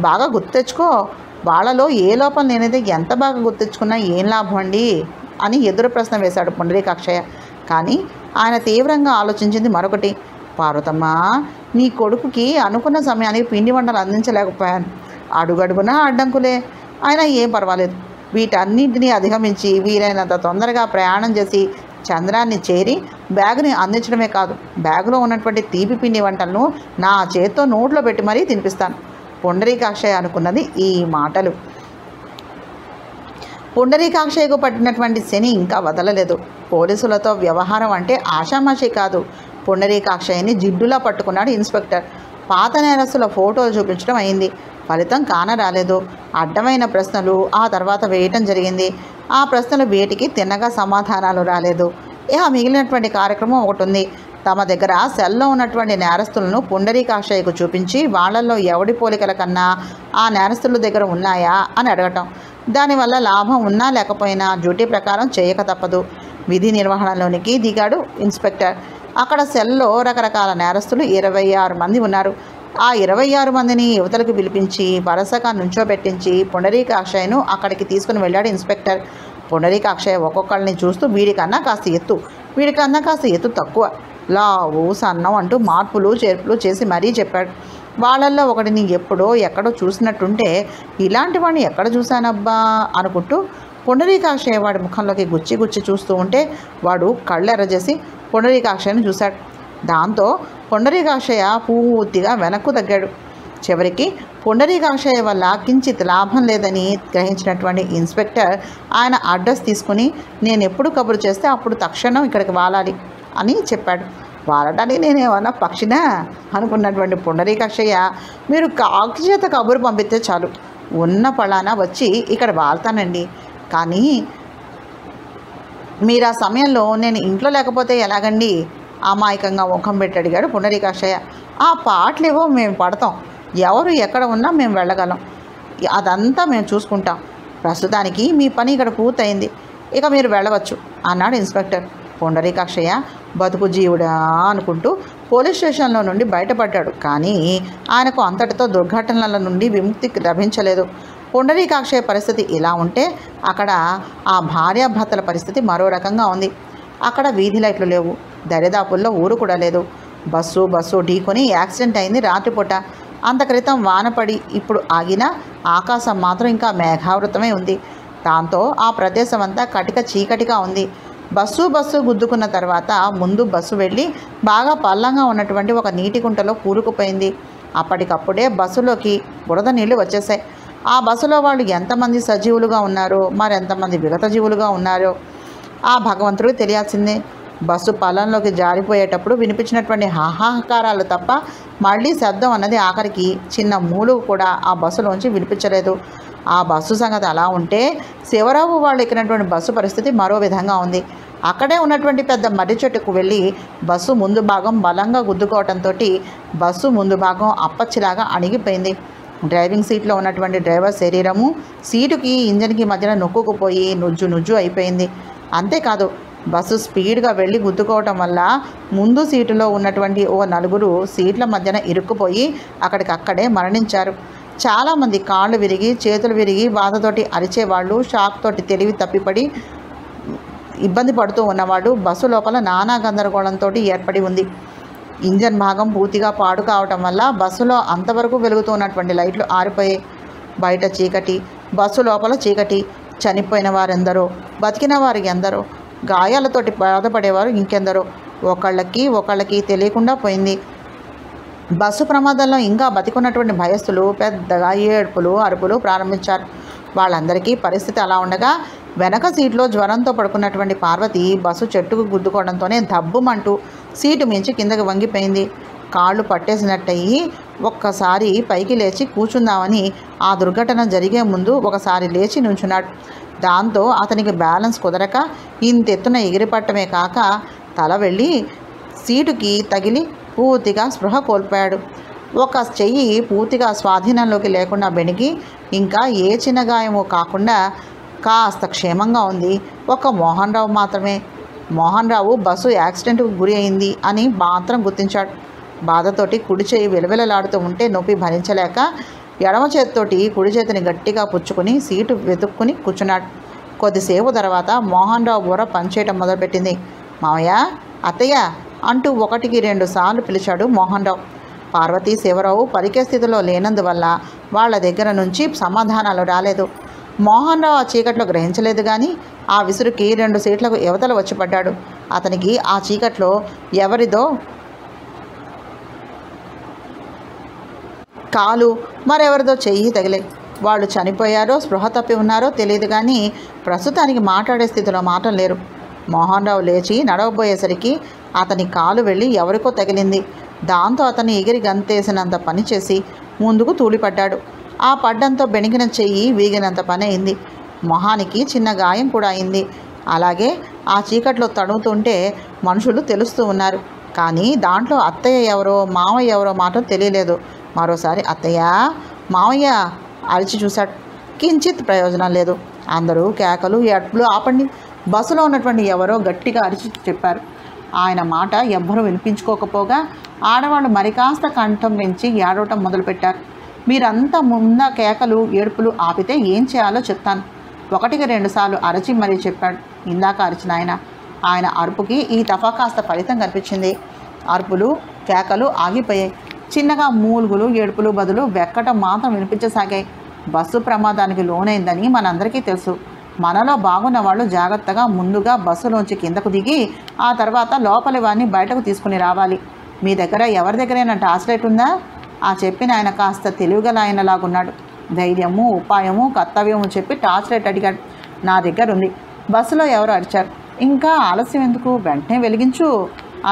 బాగా గుర్తు తెచ్చుకో, వాళ్ళలో ఏ లోపం లేనిదే ఎంత బాగా గుర్తు తెచ్చుకున్నా ఏం లాభం అండి అని ఎదురు ప్రశ్న వేశాడు పుండరీకాక్షయ్య. కానీ ఆయన తీవ్రంగా ఆలోచించింది మరొకటి. పార్వతమ్మ, నీ కొడుకుకి అనుకున్న సమయానికి పిండి వంటలు అందించలేకపోయాను. అడుగడుగునా అడ్డంకులే. అయినా ఏం పర్వాలేదు. వీటన్నింటినీ అధిగమించి వీలైనంత తొందరగా ప్రయాణం చేసి చంద్రాన్ని చేరి బ్యాగుని అందించడమే కాదు, బ్యాగులో ఉన్నటువంటి తీపి పిండి వంటలను నా చేత్తో నోట్లో పెట్టి మరీ తినిపిస్తాను. పుండరీకాక్షయ్య అనుకున్నది ఈ మాటలు. పుండరీకాక్షయ్యకు పట్టినటువంటి శని ఇంకా వదలలేదు. పోలీసులతో వ్యవహారం అంటే ఆషామాషి కాదు. పుండరీకాక్షయ్యని జిడ్డులా పట్టుకున్నాడు ఇన్స్పెక్టర్. పాత నేరస్తుల ఫోటోలు చూపించడం అయింది. ఫలితం కానరాలేదు. అడ్డమైన ప్రశ్నలు ఆ తర్వాత వేయటం జరిగింది. ఆ ప్రశ్నలు వేటికి తిన్నగా సమాధానాలు రాలేదు. ఇక మిగిలినటువంటి కార్యక్రమం ఒకటి ఉంది. తమ దగ్గర సెల్లో ఉన్నటువంటి నేరస్తులను పుండరీకాక్షయ్యకు చూపించి వాళ్ళల్లో ఎవడి పోలికల కన్నా ఆ నేరస్తుల దగ్గర ఉన్నాయా అని అడగటం. దానివల్ల లాభం ఉన్నా లేకపోయినా డ్యూటీ ప్రకారం చేయక తప్పదు. విధి నిర్వహణలోనికి దిగాడు ఇన్స్పెక్టర్. అక్కడ సెల్లో రకరకాల నేరస్తులు 26 మంది ఉన్నారు. ఆ 26 మందిని యువతలకు పిలిపించి వరుసగా నుంచోబెట్టించి పుండరీకాక్షయ్యను అక్కడికి తీసుకుని వెళ్ళాడు ఇన్స్పెక్టర్. పుండరీకాక్షయ్య ఒక్కొక్కరిని చూస్తూ వీడికన్నా కాస్త ఎత్తు, వీడికన్నా కాస్త ఎత్తు తక్కువ, లావు సన్నం అంటూ మార్పులు చేర్పులు చేసి మరీ చెప్పాడు. వాళ్ళల్లో ఒకటిని ఎప్పుడో ఎక్కడో చూసినట్టుంటే ఇలాంటి వాడిని ఎక్కడ చూశానబ్బా అనుకుంటూ పుండరీకాక్షయ్య వాడి ముఖంలోకి గుచ్చి గుచ్చి చూస్తూ ఉంటే వాడు కళ్ళెర్రజేసి పుండరీకాక్షయ్యను చూశాడు. దాంతో పుండరీకాక్షయ్య పూర్తిగా వెనక్కు తగ్గాడు. చివరికి పుండరీకాక్షయ్య వల్ల కించిత్ లాభం లేదని గ్రహించినటువంటి ఇన్స్పెక్టర్ ఆయన అడ్రస్ తీసుకుని నేను ఎప్పుడు కబురు చేస్తే అప్పుడు తక్షణం ఇక్కడికి వాలాలి అని చెప్పాడు. వాలడానికి నేనేమన్నా పక్షినా అనుకున్నటువంటి పుండరీకాక్షయ్య మీరు కాకి చేత కబురు పంపిస్తే చాలు, ఉన్న పళాన వచ్చి ఇక్కడ వాళ్తానండి. కానీ మీరు ఆ సమయంలో నేను ఇంట్లో లేకపోతే ఎలాగండి అమాయకంగా ముఖం పెట్టి అడిగాడు పుండరీకాక్షయ్య. ఆ పాటలేవో మేము పడతాం, ఎవరు ఎక్కడ ఉన్నా మేము వెళ్ళగలం, అదంతా మేము చూసుకుంటాం. ప్రస్తుతానికి మీ పని ఇక్కడ పూర్తయింది, ఇక మీరు వెళ్ళవచ్చు అన్నాడు ఇన్స్పెక్టర్. పుండరీకాక్షయ్య బతుకు జీవుడా అనుకుంటూ పోలీస్ స్టేషన్లో నుండి బయటపడ్డాడు. కానీ ఆయనకు అంతటితో దుర్ఘటనల నుండి విముక్తి లభించలేదు. పుండరీకాక్షయ్య పరిస్థితి ఇలా ఉంటే అక్కడ ఆ భార్యాభర్తల పరిస్థితి మరో రకంగా ఉంది. అక్కడ వీధి లైట్లు లేవు, దరిదాపుల్లో ఊరు కూడా లేదు. బస్సు ఢీకొని యాక్సిడెంట్ అయింది రాత్రిపూట. అంత క్రితం వానపడి ఇప్పుడు ఆగినా ఆకాశం మాత్రం ఇంకా మేఘావృతమై ఉంది. దాంతో ఆ ప్రదేశం అంతా కటిక చీకటిగా ఉంది. బస్సు గుద్దుకున్న తర్వాత ముందు బస్సు వెళ్ళి బాగా పల్లంగా ఉన్నటువంటి ఒక నీటి కుంటలో కూరుకుపోయింది. అప్పటికప్పుడే బస్సులోకి బురద నీళ్లు వచ్చేసాయి. ఆ బస్సులో వాళ్ళు ఎంతమంది సజీవులుగా ఉన్నారో మరెంతమంది విగత జీవులుగా ఉన్నారో ఆ భగవంతుడికి తెలియాల్సిందే. బస్సు పల్లంలోకి జారిపోయేటప్పుడు వినిపించినటువంటి హాహాకారాలు తప్ప మళ్ళీ శబ్దం అన్నది ఆఖరికి చిన్న మూలుగు కూడా ఆ బస్సులోంచి వినిపించలేదు. ఆ బస్సు సంగతి అలా ఉంటే శివరావు వాళ్ళు ఎక్కినటువంటి బస్సు పరిస్థితి మరో విధంగా ఉంది. అక్కడే ఉన్నటువంటి పెద్ద మర్రి చెట్టుకు వెళ్ళి బస్సు ముందు భాగం బలంగా గుద్దుకోవడంతో బస్సు ముందు భాగం అప్పచ్చిలాగా అణిగిపోయింది. డ్రైవింగ్ సీట్లో ఉన్నటువంటి డ్రైవర్ శరీరము సీటుకి ఇంజన్కి మధ్యన నొక్కుకుపోయి నుజ్జు అయిపోయింది. అంతేకాదు బస్సు స్పీడ్గా వెళ్ళి గుద్దుకోవటం వల్ల ముందు సీటులో ఉన్నటువంటి ఓ 4 సీట్ల మధ్యన ఇరుక్కుపోయి అక్కడికక్కడే మరణించారు. చాలామంది కాళ్ళు విరిగి చేతులు విరిగి బాధతోటి అరిచేవాళ్ళు, షాక్ తోటి తెలివి తప్పిపడి ఇబ్బంది పడుతూ ఉన్నవాళ్ళు బస్సు లోపల నానా గందరగోళంతో ఏర్పడి ఉంది. ఇంజన్ భాగం పూర్తిగా పాడు కావటం వల్ల బస్సులో అంతవరకు వెలుగుతూ ఉన్నటువంటి లైట్లు ఆరిపోయాయి. బయట చీకటి, బస్సు లోపల చీకటి. చనిపోయిన వారెందరో, బతికిన వారికి ఎందరో, గాయాలతోటి బాధపడేవారు ఇంకెందరో, ఒకళ్ళకి తెలియకుండా పోయింది. బస్సు ప్రమాదంలో ఇంకా బతికున్నటువంటి భయస్థులు పెద్దగా ఏడుపులు అరుపులు ప్రారంభించారు. వాళ్ళందరికీ పరిస్థితి అలా ఉండగా వెనక సీట్లో జ్వరంతో పడుకున్నటువంటి పార్వతి బస్సు చెట్టుకు గుద్దుకోవడంతోనే దబ్బుమంటూ సీటు మించి కిందకి వంగిపోయింది. కాళ్ళు పట్టేసినట్టయి ఒక్కసారి పైకి లేచి కూర్చుందామని ఆ దుర్ఘటన జరిగే ముందు ఒకసారి లేచి నుంచున్నాడు. దాంతో అతనికి బ్యాలెన్స్ కుదరక ఇంతెత్తున ఎగిరిపట్టమే కాక తల వెళ్ళి సీటుకి తగిలి పూర్తిగా స్పృహ కోల్పోయాడు. ఒక చెయ్యి పూర్తిగా స్వాధీనంలోకి లేకుండా బెణికి ఇంకా ఏ చిన్న గాయమో కాకుండా కాస్త క్షేమంగా ఉంది ఒక మోహన్ రావు మాత్రమే. మోహన్ రావు బస్సు యాక్సిడెంట్కు గురి అయింది అని మాత్రం గుర్తించాడు. బాధతోటి కుడి చేయి విలవిలలాడుతూ ఉంటే నొప్పి భరించలేక ఎడమ చేతితోటి కుడి చేతిని గట్టిగా పుచ్చుకుని సీటు వెతుక్కుని కూర్చున్నాడు. కొద్దిసేపు తర్వాత మోహన్ రావు బుర్ర పనిచేయటం మొదలుపెట్టింది. మావయ్య, అత్తయ్య అంటూ 1-2 సార్లు పిలిచాడు మోహన్ రావు. పార్వతీ శివరావు పలికే స్థితిలో లేనందువల్ల వాళ్ళ దగ్గర నుంచి సమాధానాలు రాలేదు. మోహన్ రావు ఆ చీకట్లో గ్రహించలేదు కానీ ఆ విసురుకి 2 సీట్లకు యువతల వచ్చి పడ్డాడు. అతనికి ఆ చీకట్లో ఎవరిదో కాలు మరెవరిదో చెయ్యి తగిలే. వాళ్ళు చనిపోయారో స్పృహ తప్పి ఉన్నారో తెలియదు కానీ ప్రస్తుతానికి మాట్లాడే స్థితిలో మాటలు లేరు. మోహన్ రావు లేచి నడవబోయేసరికి అతని కాలు వెళ్ళి ఎవరికో తగిలింది. దాంతో అతను ఎగిరి గంతేసినంత పని చేసి ముందుకు తూలిపడ్డాడు. ఆ పడ్డంతో బెణికిన చెయ్యి వీగినంత పని అయింది. మొహానికి చిన్న గాయం కూడా అయింది. అలాగే ఆ చీకట్లో తడుముతుంటే మనుషులు తెలుస్తూ ఉన్నారు. కానీ దాంట్లో అత్తయ్య ఎవరో మావయ్య ఎవరో మాత్రం తెలియలేదు. మరోసారి అత్తయ్య, మావయ్య అరిచి చూశాడు. కించిత్ ప్రయోజనం లేదు. అందరూ కేకలు ఏడ్పులు ఆపండి. బస్సులో ఉన్నటువంటి ఎవరో గట్టిగా అరిచి చెప్పారు. ఆయన మాట ఎవ్వరూ వినిపించుకోకపోగా ఆడవాళ్ళు మరి కాస్త కంఠం పెంచి ఏడవటం మొదలుపెట్టారు. మీరంతా ముంద కేకలు ఏడుపులు ఆపితే ఏం చేయాలో చెప్తాను. 1-2 సార్లు అరచి మరీ చెప్పాడు. ఇందాక అరిచిన ఆయన అరుపుకి ఈ తఫా కాస్త ఫలితం కనిపించింది. అరుపులు కేకలు ఆగిపోయాయి. చిన్నగా మూలుగులు ఏడుపులు బదులు వెక్కటం మాత్రం వినిపించసాగాయి. బస్సు ప్రమాదానికి లోనైందని మనందరికీ తెలుసు. మనలో బాగున్న వాళ్ళు జాగ్రత్తగా ముందుగా బస్సులోంచి కిందకు దిగి ఆ తర్వాత లోపలి వారిని బయటకు తీసుకుని రావాలి. మీ దగ్గర ఎవరి దగ్గరైనా టార్చ్ లైట్ ఉందా? ఆ చెప్పిన ఆయన కాస్త తెలివిగల ఆయనలాగున్నాడు. ధైర్యము, ఉపాయము, కర్తవ్యము చెప్పి టార్చ్ లైట్ అడిగాడు. నా దగ్గర ఉంది. బస్సులో ఎవరు అరిచారు. ఇంకా ఆలస్యం ఎందుకు, వెంటనే వెలిగించు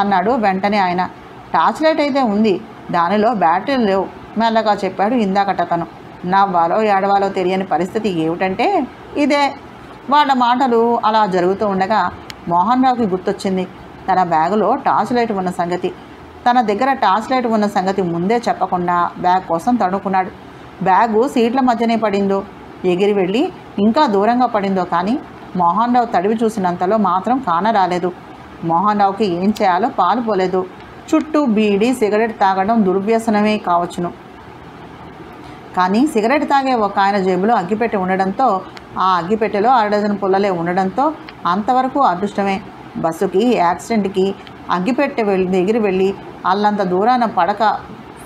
అన్నాడు. వెంటనే ఆయన టార్చ్ లైట్ అయితే ఉంది, దానిలో బ్యాటరీలు లేవు మెల్లగా చెప్పాడు. ఇందాకట తను నవ్వాలో ఏడవాలో తెలియని పరిస్థితి ఏమిటంటే ఇదే. వాళ్ళ మాటలు అలా జరుగుతూ ఉండగా మోహన్ రావుకి గుర్తొచ్చింది తన బ్యాగులో టార్చ్ లైట్ ఉన్న సంగతి. తన దగ్గర టార్చ్ లైట్ ఉన్న సంగతి ముందే చెప్పకుండా బ్యాగ్ కోసం తడుకున్నాడు. బ్యాగు సీట్ల మధ్యనే పడిందో, ఎగిరి వెళ్ళి ఇంకా దూరంగా పడిందో కానీ మోహన్ రావు తడివి చూసినంతలో మాత్రం కానరాలేదు. మోహన్ రావుకి ఏం చేయాలో పాలుపోలేదు. చుట్టూ బీడీ సిగరెట్ తాగడం దుర్వ్యసనమే కావచ్చును. కానీ సిగరెట్ తాగే ఒక ఆయన జేబులో అగ్గిపెట్టె ఉండడంతో ఆ అగ్గిపెట్టెలో 1 డజన్ పుల్లలే ఉండడంతో అంతవరకు అదృష్టమే. బస్సుకి యాక్సిడెంట్కి అగ్గిపెట్టె ఎగిరి వెళ్ళి అల్లంత దూరాన పడక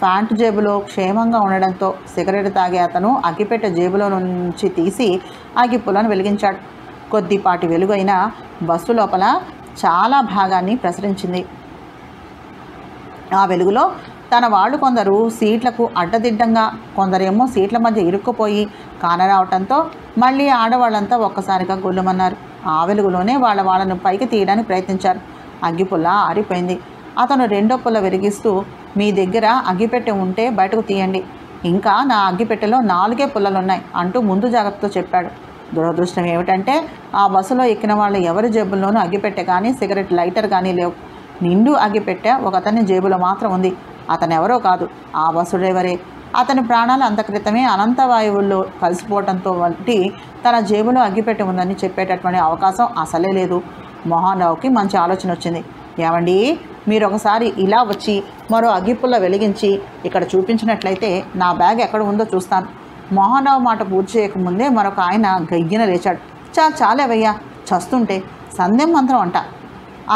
ప్యాంటు జేబులో క్షేమంగా ఉండడంతో సిగరెట్ తాగే అతను అగ్గిపెట్టె జేబులో నుంచి తీసి అగ్గి పుల్లను వెలిగించాడు. కొద్దిపాటి వెలుగు అయినా బస్సు లోపల చాలా భాగాన్ని ప్రసరించింది. ఆ వెలుగులో తన వాళ్ళు కొందరు సీట్లకు అడ్డదిడ్డంగా, కొందరేమో సీట్ల మధ్య ఇరుక్కుపోయి కానరావటంతో మళ్ళీ ఆడవాళ్ళంతా ఒక్కసారిగా గొల్లుమన్నారు. ఆ వెలుగులోనే వాళ్ళను పైకి తీయడానికి ప్రయత్నించారు. అగ్గిపుల్ల ఆరిపోయింది. అతను 2వ పుల్ల వెలిగిస్తూ, మీ దగ్గర అగ్గిపెట్టె ఉంటే బయటకు తీయండి, ఇంకా నా అగ్గిపెట్టెలో 4 పుల్లలున్నాయి అంటూ ముందు జాగ్రత్తతో చెప్పాడు. దురదృష్టం ఏమిటంటే ఆ బస్సులో ఎక్కిన వాళ్ళు ఎవరి జేబుల్లోనూ అగ్గిపెట్టె కానీ సిగరెట్ లైటర్ కానీ లేవు. నిండు అగ్గిపెట్టె ఒక అతని జేబులో మాత్రం ఉంది. అతనెవరో కాదు, ఆ బస్సు డ్రైవరే. అతని ప్రాణాలు అంత క్రితమే అనంత వాయువుల్లో కలిసిపోవడంతో వంటి తన జేబులో అగ్గిపెట్టె ఉందని చెప్పేటటువంటి అవకాశం అసలే లేదు. మోహన్ రావుకి మంచి ఆలోచన వచ్చింది. ఏమండి, మీరు ఒకసారి ఇలా వచ్చి మరో అగ్గిపుల్ల వెలిగించి ఇక్కడ చూపించినట్లయితే నా బ్యాగ్ ఎక్కడ ఉందో చూస్తాను. మోహన్ రావు మాట పూర్తి చేయకముందే మరొక ఆయన గయ్యన లేచాడు. చాలేవయ్యా, చస్తుంటే సందేహం మంత్రం అంట.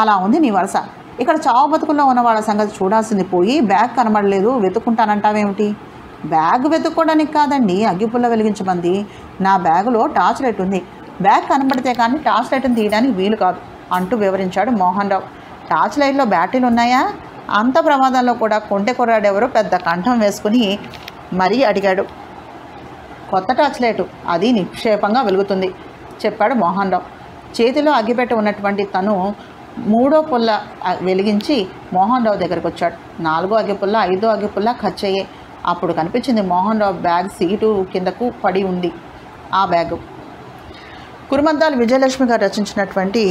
అలా ఉంది నీ వరుస. ఇక్కడ చావు బతుకుల్లో ఉన్న వాళ్ళ సంగతి చూడాల్సింది పోయి బ్యాగ్ కనబడలేదు వెతుక్కుంటానంటావేమిటి? బ్యాగ్ వెతుక్కోవడానికి కాదండి అగ్గిపుల్ల వెలిగించమంది. నా బ్యాగులో టార్చ్ లైట్ ఉంది. బ్యాగ్ కనబడితే కానీ టార్చ్ లైట్ని తీయడానికి వీలు కాదు అంటూ వివరించాడు మోహన్ రావు. టార్చ్ లైట్లో బ్యాటరీలు ఉన్నాయా? అంత ప్రమాదంలో కూడా కొంటె కుర్రాడెవరో పెద్ద కంఠం వేసుకుని మరీ అడిగాడు. కొత్త టార్చ్ లైటు, అది నిక్షేపంగా వెలుగుతుంది చెప్పాడు మోహన్ రావు. చేతిలో అగ్గిపెట్టి ఉన్నటువంటి తను మూడో పుల్ల వెలిగించి మోహన్ రావు దగ్గరికి వచ్చాడు. 4వ అగ్గిపుల్ల 5వ అగ్గిపుల్ల ఖర్చు అయ్యాయి. అప్పుడు కనిపించింది మోహన్ రావు బ్యాగ్ సీటు కిందకు పడి ఉంది. ఆ బ్యాగు కురుమందాల విజయలక్ష్మి గారు రచించినటువంటి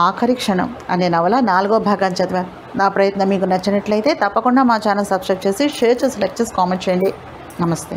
ఆఖరి క్షణం అనే నవల 4వ భాగాన్ని చదివాను. నా ప్రయత్నం మీకు నచ్చినట్లయితే తప్పకుండా మా ఛానల్ సబ్స్క్రైబ్ చేసి షేర్ చేసి లైక్ చేసి కామెంట్ చేయండి. నమస్తే.